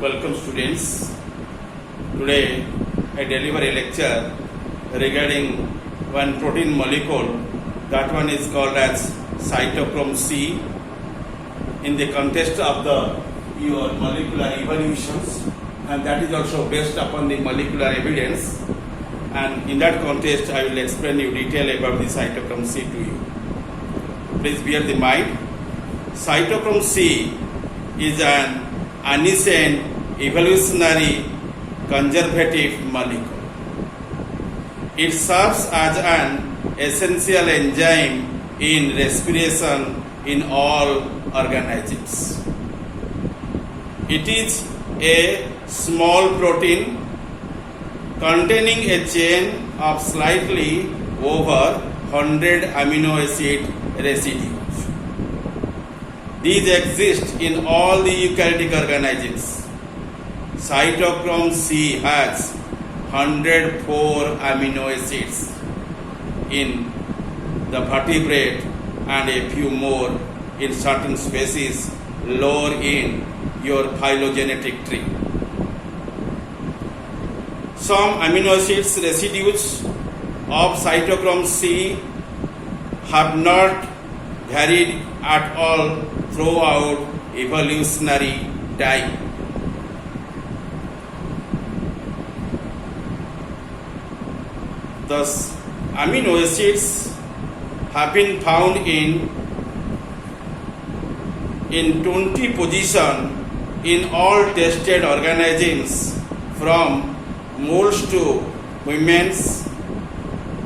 Welcome students. Today I deliver a lecture regarding one protein molecule. That one is called as cytochrome C in the context of your molecular evolutions, and that is also based upon the molecular evidence, and in that context I will explain you detail about the cytochrome C to you. Please bear in mind, cytochrome C is an ancient evolutionary conservative molecule. It serves as an essential enzyme in respiration in all organisms. It is a small protein containing a chain of slightly over 100 amino acid residues. These exist in all the eukaryotic organisms. Cytochrome C has 104 amino acids in the vertebrate and a few more in certain species lower in your phylogenetic tree. Some amino acids residues of cytochrome C have not varied at all throughout evolutionary time. Thus, amino acids have been found in 20 positions in all tested organisms from moles to humans,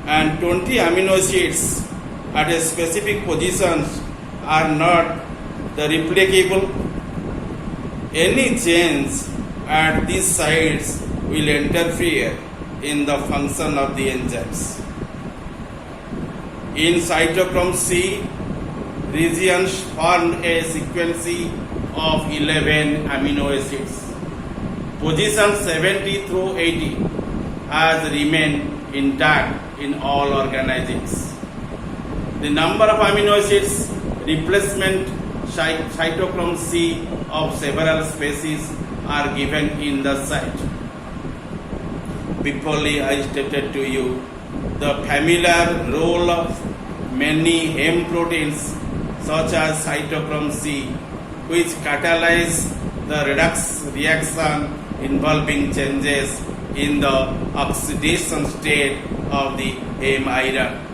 and 20 amino acids at a specific positions are not the replicable. Any change at these sites will interfere in the function of the enzymes. In cytochrome C, regions form a sequence of 11 amino acids. Position 70 through 80 has remained intact in all organisms. The number of amino acids replacement cytochrome C of several species are given in the site. Before I stated to you the familiar role of many heme proteins such as cytochrome C, which catalyze the redox reaction involving changes in the oxidation state of the heme iron.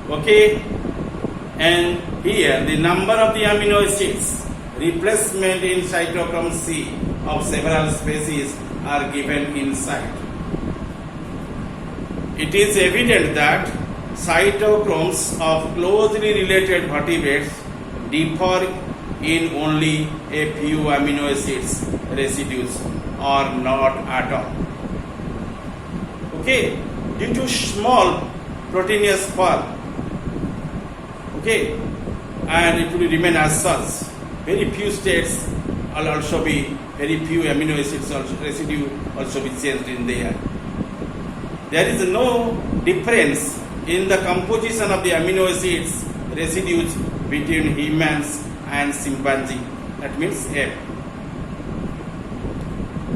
Okay, and here the number of the amino acids replacement in cytochrome C of several species are given in site. It is evident that cytochromes of closely related vertebrates differ in only a few amino acids residues or not at all. Okay, due to small proteinous bulk, okay, and it will remain as such. Very few states will also be, very few amino acids residue also be changed in there. There is no difference in the composition of the amino acids residues between humans and chimpanzee. That means ape.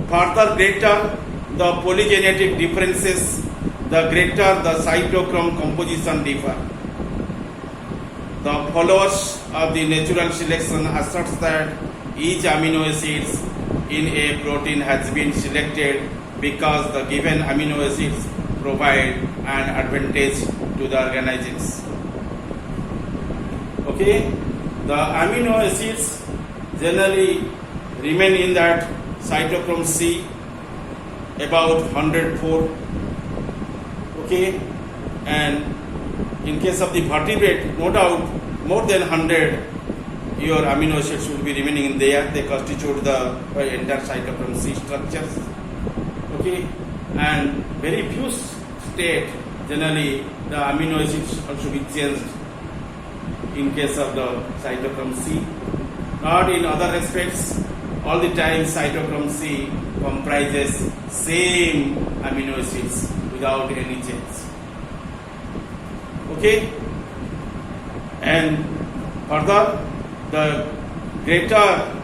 Further greater the polygenetic differences, the greater the cytochrome composition differ. The followers of the natural selection asserts that each amino acid in a protein has been selected because the given amino acids provide an advantage to the organisms. Okay, the amino acids generally remain in that cytochrome C about 104. Okay, and in case of the vertebrate, no doubt more than 100 your amino acids will be remaining in there. They constitute the entire cytochrome C structures. Okay, and very few state generally the amino acids also be changed in case of the cytochrome C. Not in other respects. All the time cytochrome C comprises same amino acids without any change. Okay, and further the greater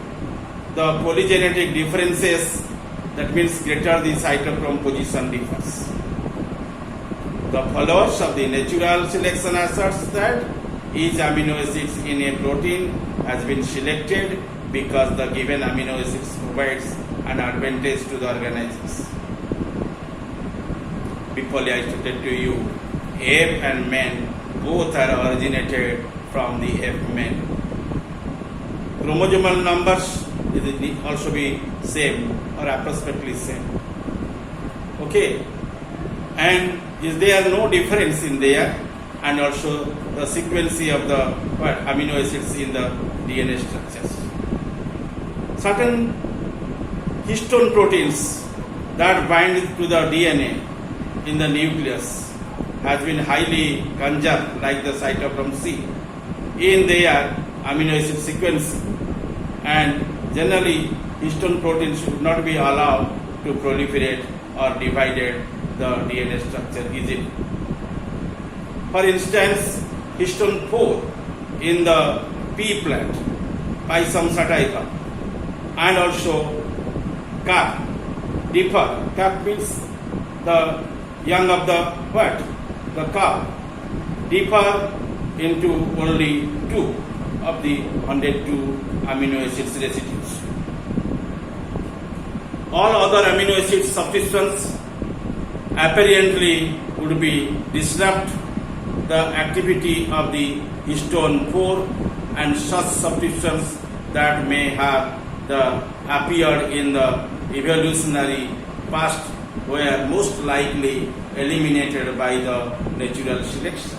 the polygenetic differences, that means greater the cytochrome position differs. The followers of the natural selection asserts that each amino acids in a protein has been selected because the given amino acids provides an advantage to the organisms. Before I stated to you, F and men both are originated from the F men. Chromosomal numbers will also be same or approximately same. Okay, and is there no difference in there, and also the sequence of the amino acids in the DNA structures. Certain histone proteins that bind to the DNA in the nucleus has been highly conserved, like the cytochrome C, in their amino acid sequence, and generally histone proteins should not be allowed to proliferate or divided the DNA structure easily. For instance, histone 4 in the pea plant, Pisum sativa, and also calf differ. Calf means the young of the what? The calf differ into only 2 of the 102 amino acids residues. All other amino acid substituents apparently would be disrupt the activity of the histone 4, and such substituents that may have appeared in the evolutionary past were most likely eliminated by the natural selection.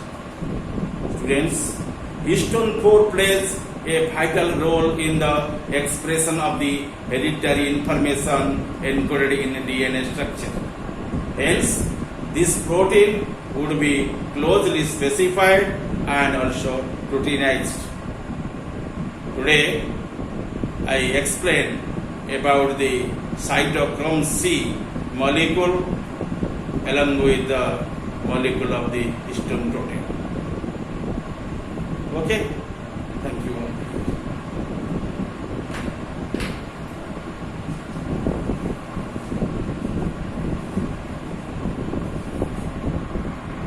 Students, histone 4 plays a vital role in the expression of the hereditary information encoded in DNA structure. Hence, this protein would be closely specified and also proteinized. Today, I explain about the cytochrome C molecule along with the molecule of the histone protein. Okay? Thank you all.